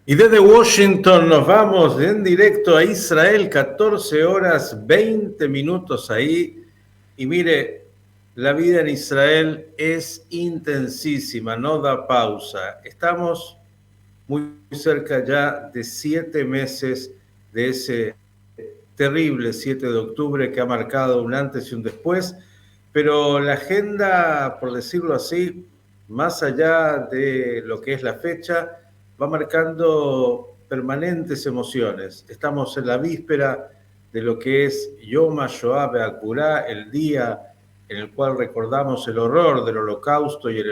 Y desde Washington nos vamos en directo a Israel, 14 horas 20 minutos ahí. Y mire, la vida en Israel es intensísima, no da pausa. Estamos muy cerca ya de 7 meses de ese terrible 7 de octubre que ha marcado un antes y un después, pero la agenda, por decirlo así, más allá de lo que es la fecha, va marcando permanentes emociones. Estamos en la víspera de lo que es Yom HaShoah Be'Hakurá, el día en el cual recordamos el horror del holocausto y el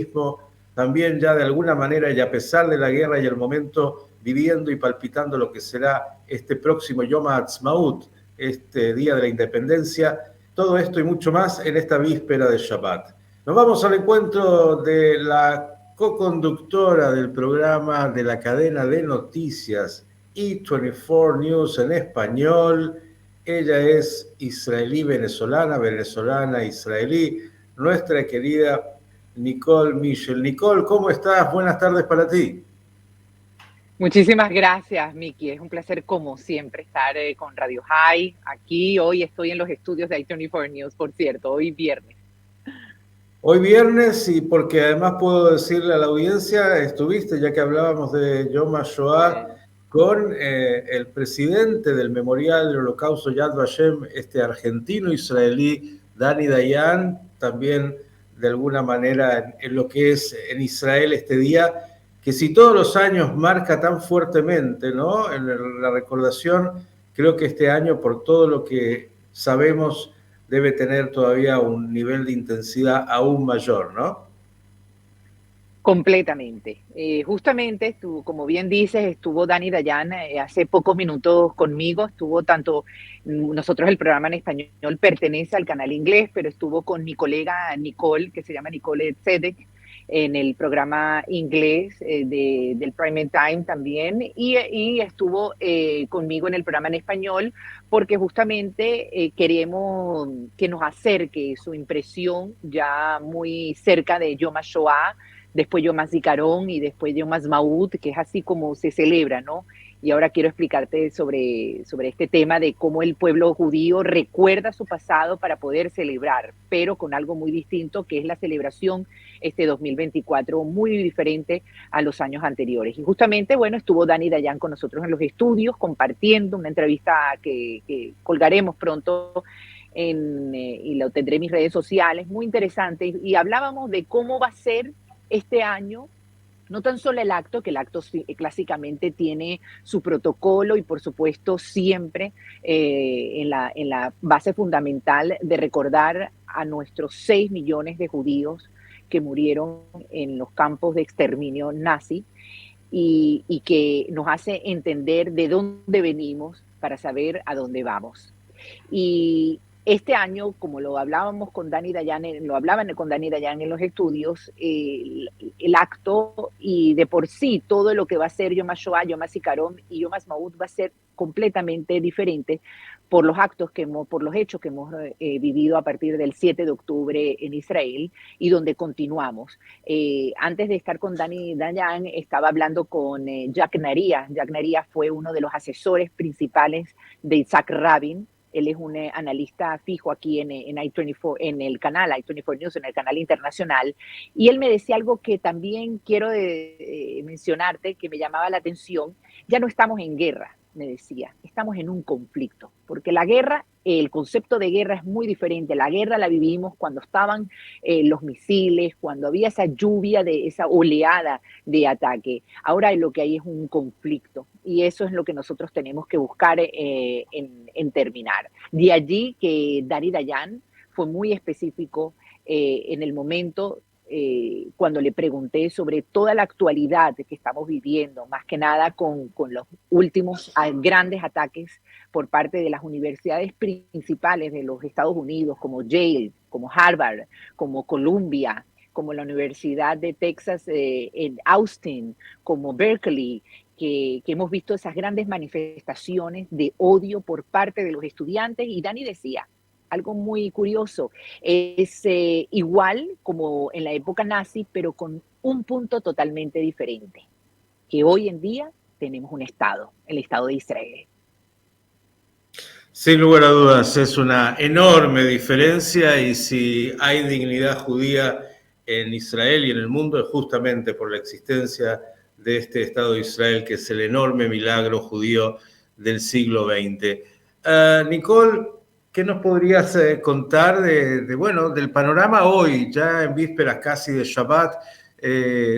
heroísmo, también ya de alguna manera y a pesar de la guerra y el momento, viviendo y palpitando lo que será este próximo Yom HaAtzmaut, este Día de la Independencia, todo esto y mucho más en esta víspera de Shabbat. Nos vamos al encuentro de la co-conductora del programa de la cadena de noticias E24 News en español. Ella es israelí-venezolana, venezolana-israelí, nuestra querida Nicole Michel. Nicole, ¿cómo estás? Buenas tardes para ti. Muchísimas gracias, Miki. Es un placer, como siempre, estar con Radio High. Aquí hoy estoy en los estudios de I24 News, por cierto, hoy viernes. Hoy viernes, y porque además puedo decirle a la audiencia, estuviste, ya que hablábamos de Yom HaShoah, con el presidente del Memorial del Holocausto Yad Vashem, este argentino-israelí, Dani Dayan, también de alguna manera en lo que es en Israel este día, que si todos los años marca tan fuertemente, ¿no? En la recordación, creo que este año, por todo lo que sabemos, debe tener todavía un nivel de intensidad aún mayor, ¿no? Completamente. Justamente, como bien dices, estuvo Dani Dayan hace pocos minutos conmigo. Estuvo tanto, nosotros el programa en español pertenece al canal inglés, pero estuvo con mi colega Nicole, que se llama Nicole Tzedek, en el programa inglés del Prime Time también, y estuvo conmigo en el programa en español, porque justamente queremos que nos acerque su impresión ya muy cerca de Yom HaShoah, después Yom HaZikaron y después Yom HaAtzmaut, que es así como se celebra, ¿no? Y ahora quiero explicarte sobre este tema de cómo el pueblo judío recuerda su pasado para poder celebrar, pero con algo muy distinto, que es la celebración este 2024, muy diferente a los años anteriores. Y justamente, bueno, estuvo Dani Dayan con nosotros en los estudios, compartiendo una entrevista que colgaremos pronto y lo tendré en mis redes sociales, muy interesante. Y hablábamos de cómo va a ser este año, no tan solo el acto, que el acto clásicamente tiene su protocolo y por supuesto siempre en la base fundamental de recordar a nuestros 6 millones de judíos que murieron en los campos de exterminio nazi y que nos hace entender de dónde venimos para saber a dónde vamos. Y este año, como lo hablábamos con Dani Dayan, lo hablaban con Dani Dayan en los estudios, el acto y de por sí todo lo que va a ser Yom HaShoah, Yom HaZikaron y Yom HaAtzmaut va a ser completamente diferente por los actos por los hechos que hemos vivido a partir del 7 de octubre en Israel y donde continuamos. Antes de estar con Dani Dayan, estaba hablando con Jack Naria. Jack Naria fue uno de los asesores principales de Isaac Rabin. Él es un analista fijo aquí en I24, en el canal I24 News, en el canal internacional. Y él me decía algo que también quiero mencionarte, que me llamaba la atención. Ya no estamos en guerra, me decía, estamos en un conflicto. Porque la guerra, el concepto de guerra es muy diferente. La guerra la vivimos cuando estaban los misiles, cuando había esa lluvia, esa oleada de ataque. Ahora lo que hay es un conflicto y eso es lo que nosotros tenemos que buscar en terminar. De allí que Dani Dayan fue muy específico en el momento cuando le pregunté sobre toda la actualidad que estamos viviendo, más que nada con los últimos grandes ataques por parte de las universidades principales de los Estados Unidos, como Yale, como Harvard, como Columbia, como la Universidad de Texas en Austin, como Berkeley, que hemos visto esas grandes manifestaciones de odio por parte de los estudiantes. Y Dani decía algo muy curioso, es igual como en la época nazi, pero con un punto totalmente diferente, que hoy en día tenemos un Estado, el Estado de Israel. Sin lugar a dudas, es una enorme diferencia y si hay dignidad judía en Israel y en el mundo es justamente por la existencia de este Estado de Israel, que es el enorme milagro judío del siglo XX. Nicole, ¿qué nos podrías contar bueno, del panorama hoy, ya en vísperas casi de Shabbat?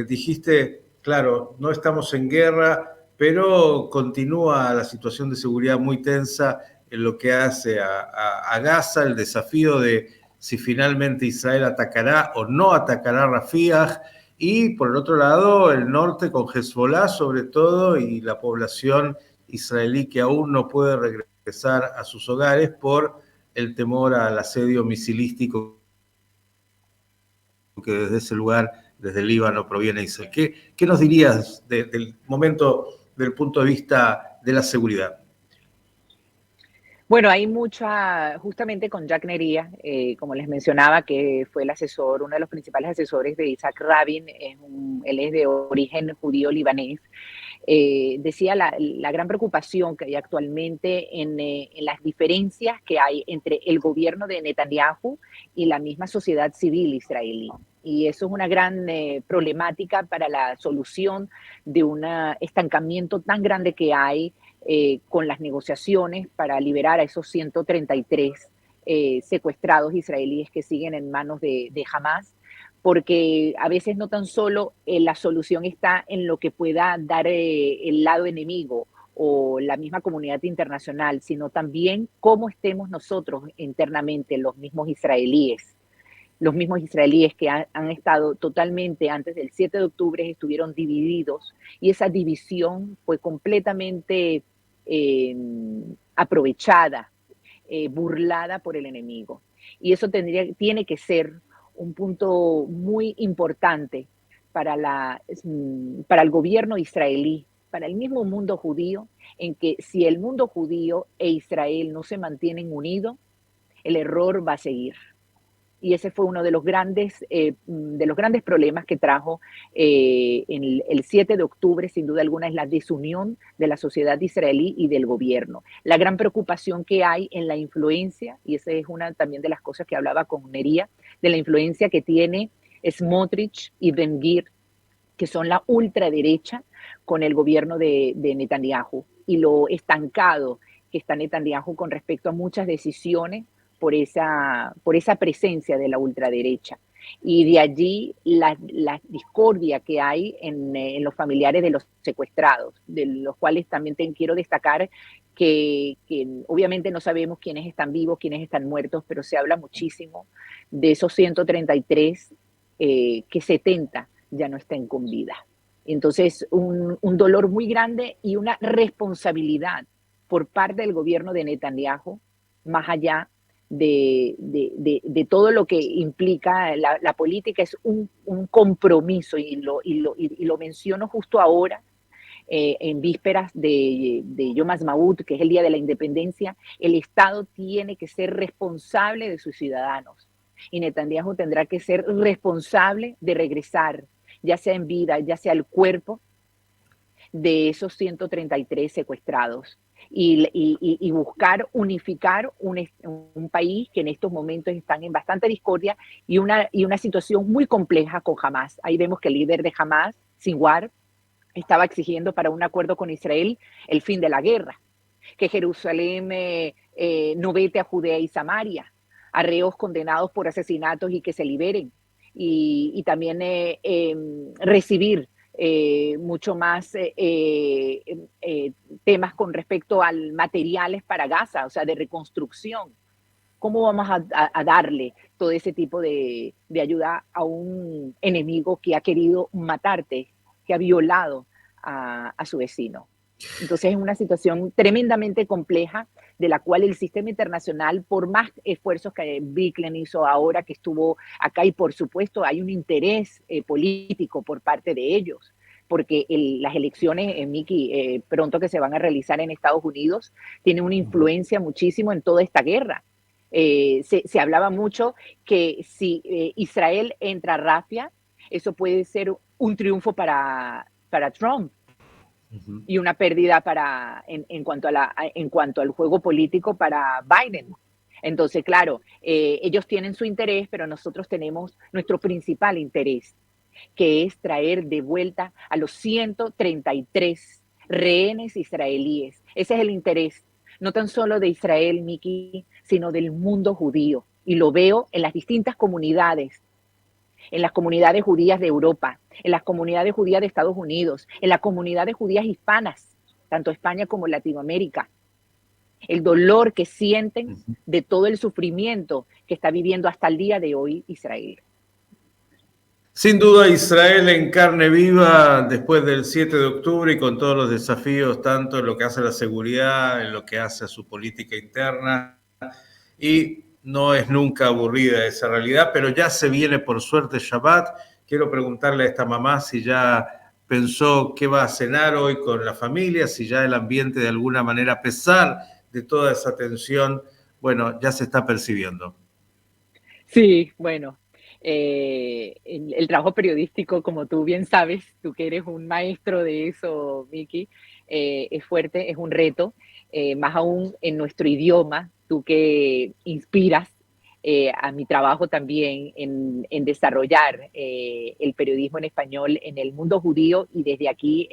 Dijiste, claro, no estamos en guerra, pero continúa la situación de seguridad muy tensa en lo que hace a Gaza, el desafío de si finalmente Israel atacará o no atacará Rafah, y por el otro lado el norte con Hezbollah sobre todo y la población israelí que aún no puede regresar a sus hogares por el temor al asedio misilístico que desde ese lugar, desde el Líbano, proviene Israel. ¿Qué nos dirías del momento del punto de vista de la seguridad? Bueno, hay mucha, justamente con Jack Nería, como les mencionaba, que fue el asesor, uno de los principales asesores de Isaac Rabin, él es de origen judío libanés. Decía la gran preocupación que hay actualmente en las diferencias que hay entre el gobierno de Netanyahu y la misma sociedad civil israelí. Y eso es una gran problemática para la solución de un estancamiento tan grande que hay con las negociaciones para liberar a esos 133 secuestrados israelíes que siguen en manos de Hamas, porque a veces no tan solo la solución está en lo que pueda dar el lado enemigo o la misma comunidad internacional, sino también cómo estemos nosotros internamente, los mismos israelíes que han estado totalmente antes del 7 de octubre, estuvieron divididos y esa división fue completamente eh, aprovechada, burlada por el enemigo. Y eso tiene que ser un punto muy importante para el gobierno israelí, para el mismo mundo judío, en que si el mundo judío e Israel no se mantienen unidos, el error va a seguir. Y ese fue uno de los grandes problemas que trajo el 7 de octubre, sin duda alguna, es la desunión de la sociedad israelí y del gobierno. La gran preocupación que hay en la influencia, y esa es una también de las cosas que hablaba con Nería, de la influencia que tiene Smotrich y Ben-Gvir, que son la ultraderecha, con el gobierno de Netanyahu, y lo estancado que está Netanyahu con respecto a muchas decisiones por esa presencia de la ultraderecha. Y de allí la discordia que hay en los familiares de los secuestrados, de los cuales también quiero destacar que obviamente no sabemos quiénes están vivos, quiénes están muertos, pero se habla muchísimo de esos 133, que 70 ya no estén con vida. Entonces, un dolor muy grande y una responsabilidad por parte del gobierno de Netanyahu, más allá de todo lo que implica la política, es un compromiso, y lo menciono justo ahora, en vísperas de Yom Ha'atzmaut, que es el Día de la Independencia. El Estado tiene que ser responsable de sus ciudadanos y Netanyahu tendrá que ser responsable de regresar, ya sea en vida, ya sea el cuerpo de esos 133 secuestrados y buscar unificar un país que en estos momentos están en bastante discordia y una situación muy compleja con Hamas. Ahí vemos que el líder de Hamas, Sinwar, estaba exigiendo para un acuerdo con Israel el fin de la guerra, que Jerusalén no vete a Judea y Samaria, a reos condenados por asesinatos y que se liberen, y también recibir mucho más temas con respecto a materiales para Gaza, o sea, de reconstrucción. ¿Cómo vamos a darle todo ese tipo de ayuda a un enemigo que ha querido matarte, que ha violado a su vecino? Entonces es una situación tremendamente compleja de la cual el sistema internacional, por más esfuerzos que Biclen hizo ahora que estuvo acá, y por supuesto hay un interés político por parte de ellos, porque las elecciones, Miki, pronto que se van a realizar en Estados Unidos, tienen una influencia muchísimo en toda esta guerra. Se hablaba mucho que si Israel entra a Rafah, eso puede ser un triunfo para Trump y una pérdida en cuanto al juego político para Biden. Entonces, claro, ellos tienen su interés, pero nosotros tenemos nuestro principal interés, que es traer de vuelta a los 133 rehenes israelíes. Ese es el interés, no tan solo de Israel, Miki, sino del mundo judío. Y lo veo en las distintas comunidades, en las comunidades judías de Europa, en las comunidades judías de Estados Unidos, en las comunidades judías hispanas, tanto España como Latinoamérica. El dolor que sienten de todo el sufrimiento que está viviendo hasta el día de hoy Israel. Sin duda, Israel en carne viva después del 7 de octubre y con todos los desafíos, tanto en lo que hace a la seguridad, en lo que hace a su política interna, y no es nunca aburrida esa realidad, pero ya se viene por suerte Shabbat. Quiero preguntarle a esta mamá si ya pensó qué va a cenar hoy con la familia, si ya el ambiente de alguna manera, a pesar de toda esa tensión, bueno, ya se está percibiendo. Sí, bueno, el trabajo periodístico, como tú bien sabes, tú que eres un maestro de eso, Miki, es fuerte, es un reto, más aún en nuestro idioma, tú que inspiras a mi trabajo también en desarrollar el periodismo en español en el mundo judío y desde aquí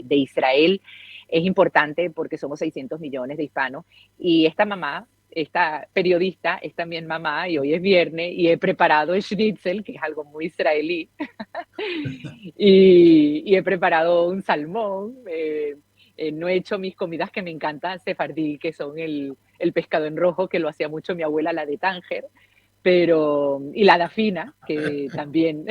de Israel. Es importante porque somos 600 millones de hispanos y esta mamá, esta periodista, es también mamá y hoy es viernes y he preparado el schnitzel, que es algo muy israelí, y he preparado un salmón. No he hecho mis comidas que me encantan, sefardí, que son el pescado en rojo, que lo hacía mucho mi abuela, la de Tánger, y la dafina, que también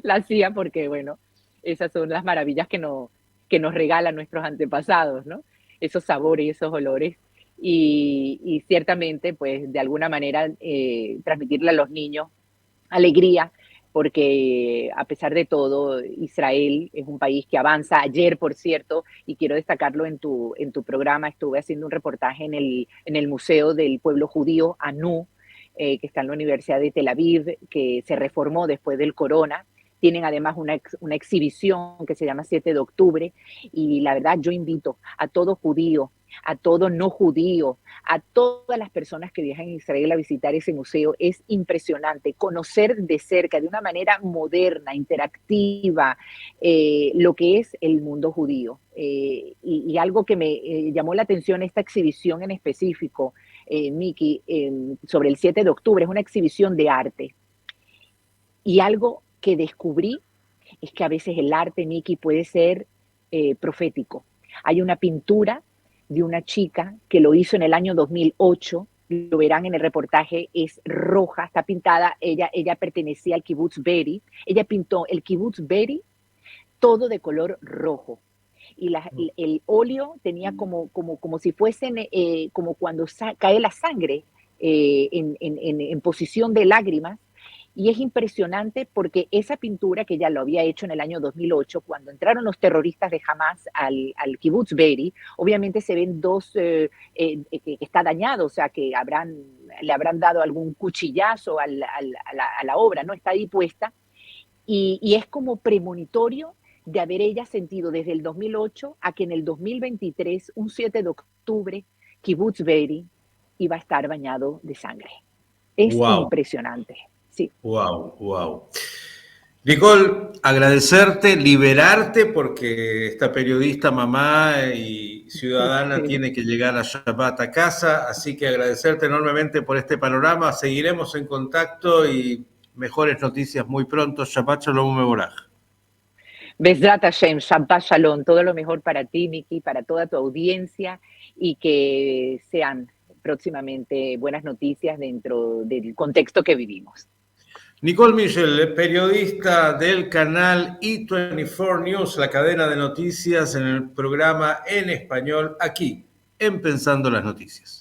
la hacía porque, bueno, esas son las maravillas que nos regalan nuestros antepasados, ¿no? Esos sabores y esos olores. Y ciertamente, pues, de alguna manera, transmitirle a los niños alegría, porque a pesar de todo, Israel es un país que avanza. Ayer, por cierto, y quiero destacarlo en tu programa, estuve haciendo un reportaje en el Museo del Pueblo Judío, ANU, que está en la Universidad de Tel Aviv, que se reformó después del corona. Tienen además una exhibición que se llama 7 de octubre y la verdad yo invito a todo judío, a todo no judío, a todas las personas que viajan a Israel a visitar ese museo. Es impresionante conocer de cerca, de una manera moderna, interactiva, lo que es el mundo judío. Y algo que me llamó la atención, esta exhibición en específico, Miki, sobre el 7 de octubre, es una exhibición de arte. Y algo que descubrí es que a veces el arte, Miki, puede ser profético. Hay una pintura de una chica que lo hizo en el año 2008, lo verán en el reportaje, es roja, está pintada, ella pertenecía al Kibbutz Be'eri, ella pintó el Kibbutz Be'eri todo de color rojo. Y el óleo tenía como si fuesen, como cuando cae la sangre en posición de lágrimas. Y es impresionante porque esa pintura que ya lo había hecho en el año 2008, cuando entraron los terroristas de Hamas al Kibbutz Be'eri, obviamente se ven que está dañado, o sea, que le habrán dado algún cuchillazo a la obra, ¿no? Está ahí puesta. Y es como premonitorio de haber ella sentido desde el 2008 a que en el 2023, un 7 de octubre, Kibbutz Be'eri iba a estar bañado de sangre. Es impresionante. Sí. Wow, wow. Nicole, agradecerte, liberarte, porque esta periodista, mamá y ciudadana tiene que llegar a Shabbat a casa, así que agradecerte enormemente por este panorama. Seguiremos en contacto y mejores noticias muy pronto. Shabbat Shalom Mevorach. Bezrat Hashem, Shabbat Shalom, todo lo mejor para ti, Miki, para toda tu audiencia y que sean próximamente buenas noticias dentro del contexto que vivimos. Nicole Michel, periodista del canal E24 News, la cadena de noticias en el programa en español aquí, en Pensando las Noticias.